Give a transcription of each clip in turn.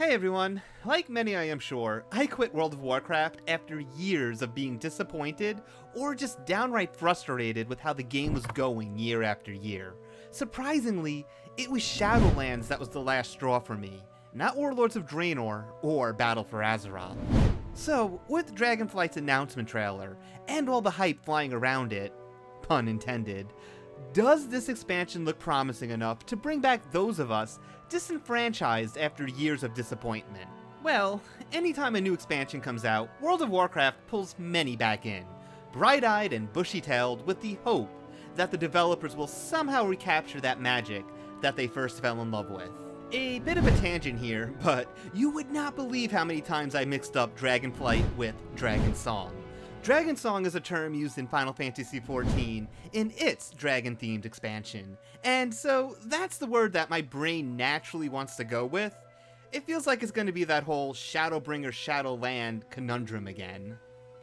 Hey everyone, like many I am sure, I quit World of Warcraft after years of being disappointed or just downright frustrated with how the game was going year after year. Surprisingly, it was Shadowlands that was the last straw for me, not Warlords of Draenor or Battle for Azeroth. So, with Dragonflight's announcement trailer, and all the hype flying around it, pun intended, does this expansion look promising enough to bring back those of us disenfranchised after years of disappointment? Well, anytime a new expansion comes out, World of Warcraft pulls many back in, bright-eyed and bushy-tailed with the hope that the developers will somehow recapture that magic that they first fell in love with. A bit of a tangent here, but you would not believe how many times I mixed up Dragonflight with Dragon Song. Dragon Song is a term used in Final Fantasy XIV in its dragon-themed expansion, and so that's the word that my brain naturally wants to go with. It feels like it's going to be that whole Shadowbringer Shadowland conundrum again.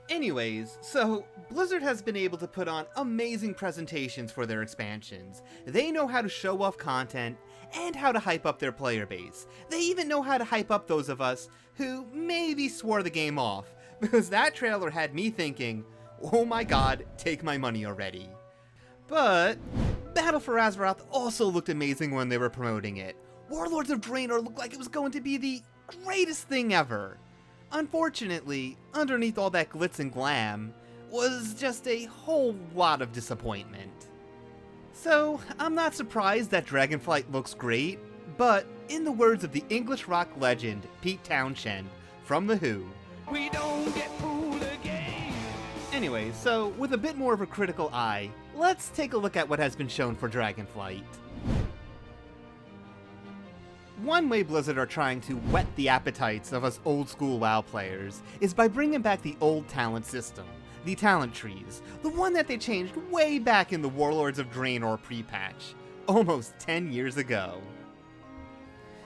Anyways, so Blizzard has been able to put on amazing presentations for their expansions. They know how to show off content and how to hype up their player base. They even know how to hype up those of us who maybe swore the game off, because that trailer had me thinking, oh my god, take my money already. But Battle for Azeroth also looked amazing when they were promoting it. Warlords of Draenor looked like it was going to be the greatest thing ever. Unfortunately, underneath all that glitz and glam was just a whole lot of disappointment. So, I'm not surprised that Dragonflight looks great, but in the words of the English rock legend Pete Townshend from The Who, we don't get fooled again. Anyway, so with a bit more of a critical eye, let's take a look at what has been shown for Dragonflight. One way Blizzard are trying to whet the appetites of us old school WoW players is by bringing back the old talent system, the talent trees, the one that they changed way back in the Warlords of Draenor pre-patch, almost 10 years ago.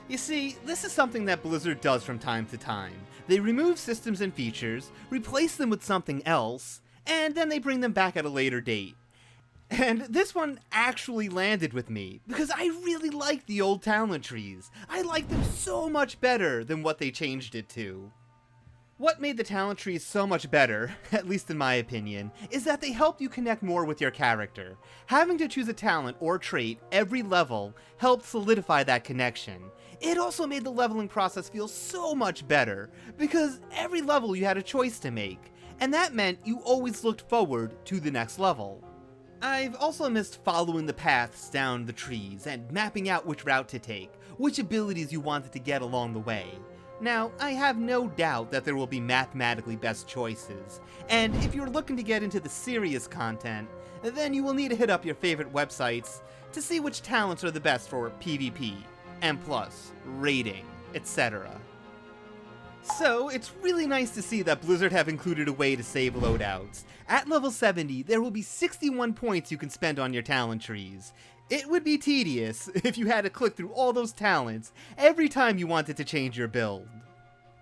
You see, this is something that Blizzard does from time to time. They remove systems and features, replace them with something else, and then they bring them back at a later date. And this one actually landed with me, because I really like the old talent trees. I like them so much better than what they changed it to. What made the talent trees so much better, at least in my opinion, is that they helped you connect more with your character. Having to choose a talent or trait every level helped solidify that connection. It also made the leveling process feel so much better, because every level you had a choice to make, and that meant you always looked forward to the next level. I've also missed following the paths down the trees and mapping out which route to take, which abilities you wanted to get along the way. Now, I have no doubt that there will be mathematically best choices, and if you're looking to get into the serious content, then you will need to hit up your favorite websites to see which talents are the best for PvP, M+, raiding, etc. So, it's really nice to see that Blizzard have included a way to save loadouts. At level 70, there will be 61 points you can spend on your talent trees. It would be tedious if you had to click through all those talents every time you wanted to change your build.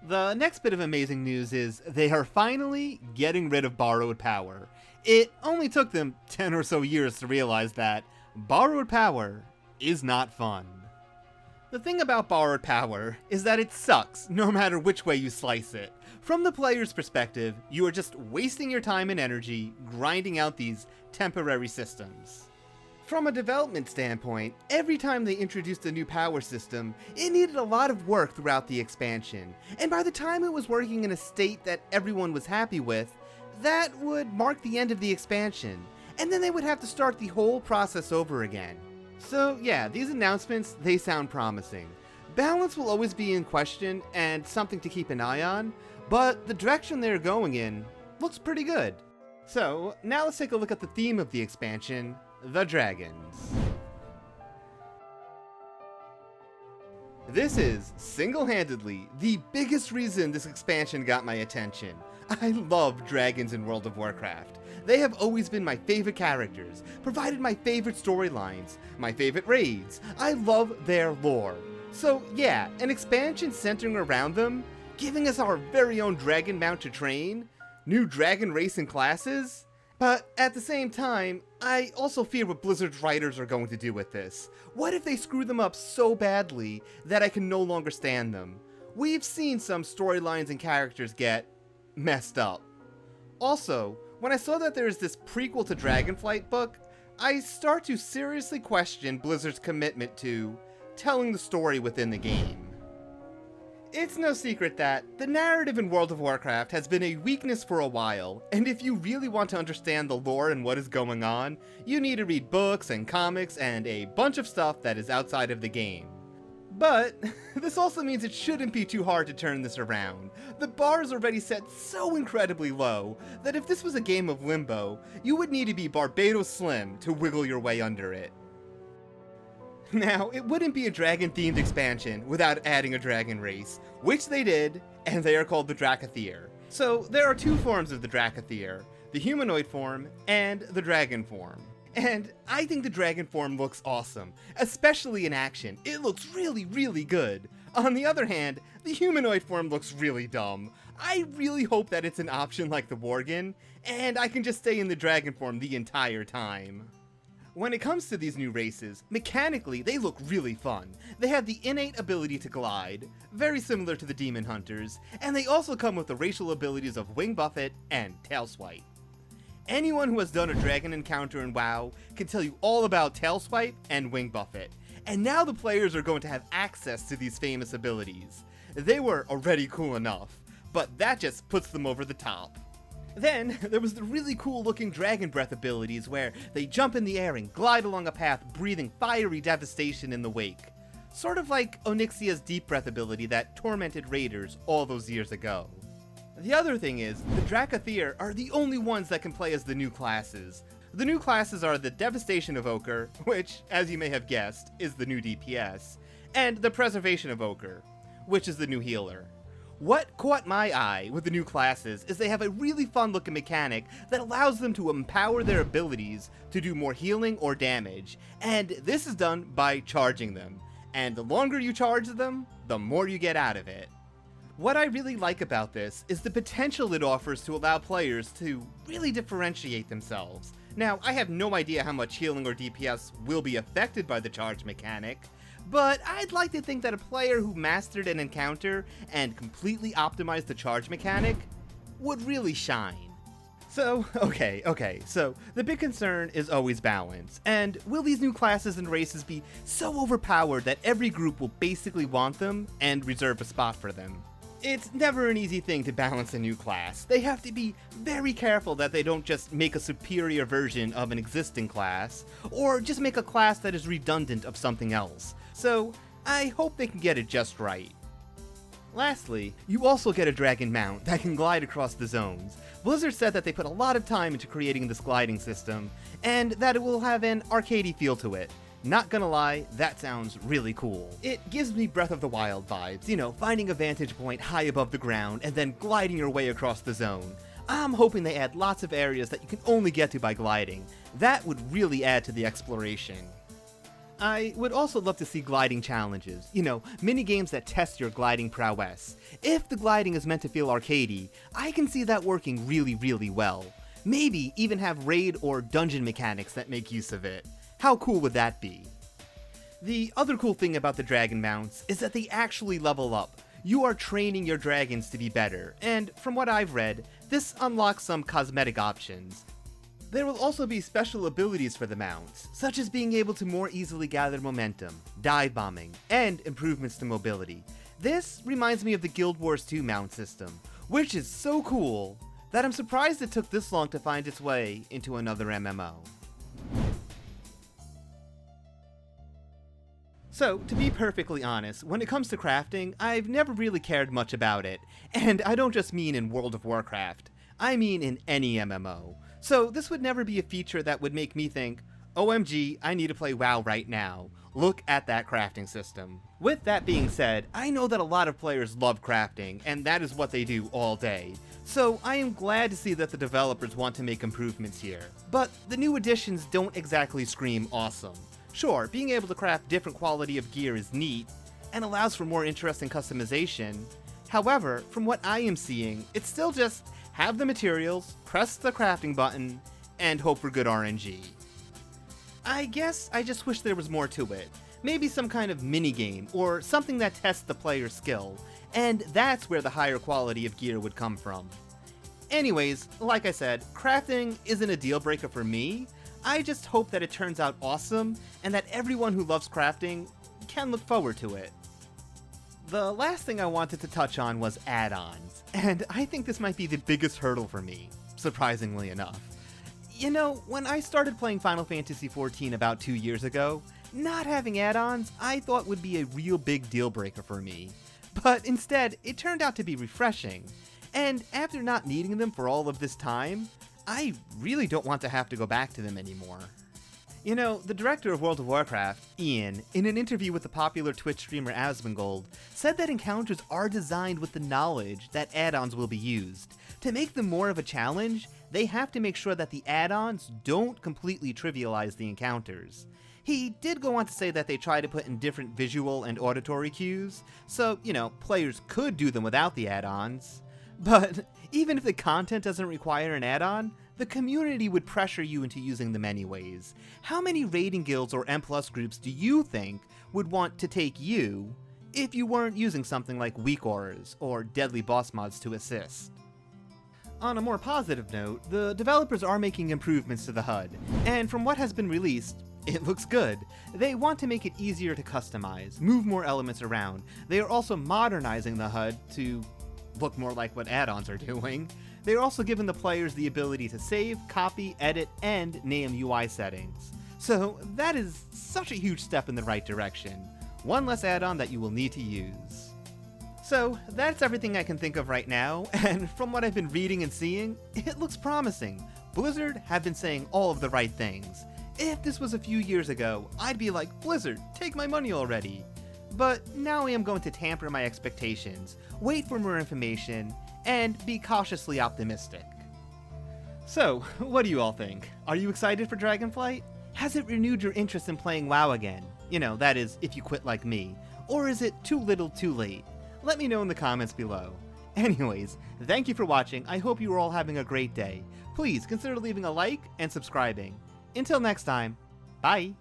The next bit of amazing news is they are finally getting rid of borrowed power. It only took them 10 or so years to realize that borrowed power is not fun. The thing about borrowed power is that it sucks no matter which way you slice it. From the player's perspective, you are just wasting your time and energy grinding out these temporary systems. From a development standpoint, every time they introduced a new power system, it needed a lot of work throughout the expansion, and by the time it was working in a state that everyone was happy with, that would mark the end of the expansion, and then they would have to start the whole process over again. So yeah, these announcements, they sound promising. Balance will always be in question and something to keep an eye on, but the direction they're going in looks pretty good. So now let's take a look at the theme of the expansion, the dragons. This is, single-handedly, the biggest reason this expansion got my attention. I love dragons in World of Warcraft. They have always been my favorite characters, provided my favorite storylines, my favorite raids. I love their lore. So yeah, an expansion centering around them, giving us our very own dragon mount to train, new dragon race and classes. But at the same time, I also fear what Blizzard's writers are going to do with this. What if they screw them up so badly that I can no longer stand them? we've seen some storylines and characters get messed up. Also, when I saw that there is this prequel to Dragonflight book, I start to seriously question Blizzard's commitment to telling the story within the game. It's no secret that the narrative in World of Warcraft has been a weakness for a while, and if you really want to understand the lore and what is going on, you need to read books and comics and a bunch of stuff that is outside of the game. But this also means it shouldn't be too hard to turn this around. The bar is already set so incredibly low that if this was a game of Limbo, you would need to be Barbados Slim to wiggle your way under it. Now, it wouldn't be a dragon-themed expansion without adding a dragon race, which they did, and they are called the Dracothir. So, there are two forms of the Dracothir, the humanoid form and the dragon form. And I think the dragon form looks awesome, especially in action. It looks really, really good. On the other hand, the humanoid form looks really dumb. I really hope that it's an option like the Worgen, and I can just stay in the dragon form the entire time. When it comes to these new races, mechanically they look really fun. They have the innate ability to glide, very similar to the Demon Hunters, and they also come with the racial abilities of Wing Buffet and Tail Swipe. Anyone who has done a dragon encounter in WoW can tell you all about Tail Swipe and Wing Buffet, and now the players are going to have access to these famous abilities. They were already cool enough, but that just puts them over the top. Then, there was the really cool looking Dragon Breath abilities where they jump in the air and glide along a path breathing fiery devastation in the wake. Sort of like Onyxia's Deep Breath ability that tormented raiders all those years ago. The other thing is, the Dracothir are the only ones that can play as the new classes. The new classes are the Devastation Evoker, which, as you may have guessed, is the new DPS, and the Preservation Evoker, which is the new healer. What caught my eye with the new classes is they have a really fun looking mechanic that allows them to empower their abilities to do more healing or damage, and this is done by charging them, and the longer you charge them, the more you get out of it. What I really like about this is the potential it offers to allow players to really differentiate themselves. Now, I have no idea how much healing or DPS will be affected by the charge mechanic, but I'd like to think that a player who mastered an encounter and completely optimized the charge mechanic would really shine. So, okay, so the big concern is always balance, and will these new classes and races be so overpowered that every group will basically want them and reserve a spot for them? It's never an easy thing to balance a new class. They have to be very careful that they don't just make a superior version of an existing class, or just make a class that is redundant of something else. So, I hope they can get it just right. Lastly, you also get a dragon mount that can glide across the zones. Blizzard said that they put a lot of time into creating this gliding system, and that it will have an arcadey feel to it. Not gonna lie, that sounds really cool. It gives me Breath of the Wild vibes, you know, finding a vantage point high above the ground and then gliding your way across the zone. I'm hoping they add lots of areas that you can only get to by gliding. That would really add to the exploration. I would also love to see gliding challenges, you know, mini-games that test your gliding prowess. If the gliding is meant to feel arcadey, I can see that working really, really well. Maybe even have raid or dungeon mechanics that make use of it. How cool would that be? The other cool thing about the dragon mounts is that they actually level up. You are training your dragons to be better, and from what I've read, this unlocks some cosmetic options. There will also be special abilities for the mounts, such as being able to more easily gather momentum, dive bombing, and improvements to mobility. This reminds me of the Guild Wars 2 mount system, which is so cool that I'm surprised it took this long to find its way into another MMO. So, to be perfectly honest, when it comes to crafting, I've never really cared much about it, and I don't just mean in World of Warcraft, I mean in any MMO. So this would never be a feature that would make me think, OMG, I need to play WoW right now. Look at that crafting system. With that being said, I know that a lot of players love crafting, and that is what they do all day. So I am glad to see that the developers want to make improvements here. But the new additions don't exactly scream awesome. Sure, being able to craft different quality of gear is neat, and allows for more interesting customization. However, from what I am seeing, it's still just have the materials, press the crafting button, and hope for good RNG. I guess I just wish there was more to it. Maybe some kind of minigame, or something that tests the player's skill, and that's where the higher quality of gear would come from. Anyways, like I said, crafting isn't a deal breaker for me. I just hope that it turns out awesome, and that everyone who loves crafting can look forward to it. The last thing I wanted to touch on was add-ons, and I think this might be the biggest hurdle for me, surprisingly enough. You know, when I started playing Final Fantasy XIV about 2 years ago, not having add-ons I thought would be a real big deal breaker for me. But instead, it turned out to be refreshing, and after not needing them for all of this time, I really don't want to have to go back to them anymore. You know, the director of World of Warcraft, Ian, in an interview with the popular Twitch streamer Asmongold, said that encounters are designed with the knowledge that add-ons will be used. To make them more of a challenge, they have to make sure that the add-ons don't completely trivialize the encounters. He did go on to say that they try to put in different visual and auditory cues, so, you know, players could do them without the add-ons. But even if the content doesn't require an add-on, the community would pressure you into using them anyways. How many raiding guilds or M+ groups do you think would want to take you if you weren't using something like weak auras or deadly boss mods to assist? On a more positive note, the developers are making improvements to the HUD, and from what has been released, it looks good. They want to make it easier to customize, move more elements around. They are also modernizing the HUD to look more like what add-ons are doing. They are also giving the players the ability to save, copy, edit, and name UI settings. So that is such a huge step in the right direction. One less add-on that you will need to use. So that's everything I can think of right now, and from what I've been reading and seeing, it looks promising. Blizzard have been saying all of the right things. If this was a few years ago, I'd be like, Blizzard, take my money already. But now I am going to tamper my expectations, wait for more information, and be cautiously optimistic. So, what do you all think? Are you excited for Dragonflight? Has it renewed your interest in playing WoW again? You know, that is, if you quit like me. Or is it too little too late? Let me know in the comments below. Anyways, thank you for watching. I hope you are all having a great day. Please consider leaving a like and subscribing. Until next time, bye!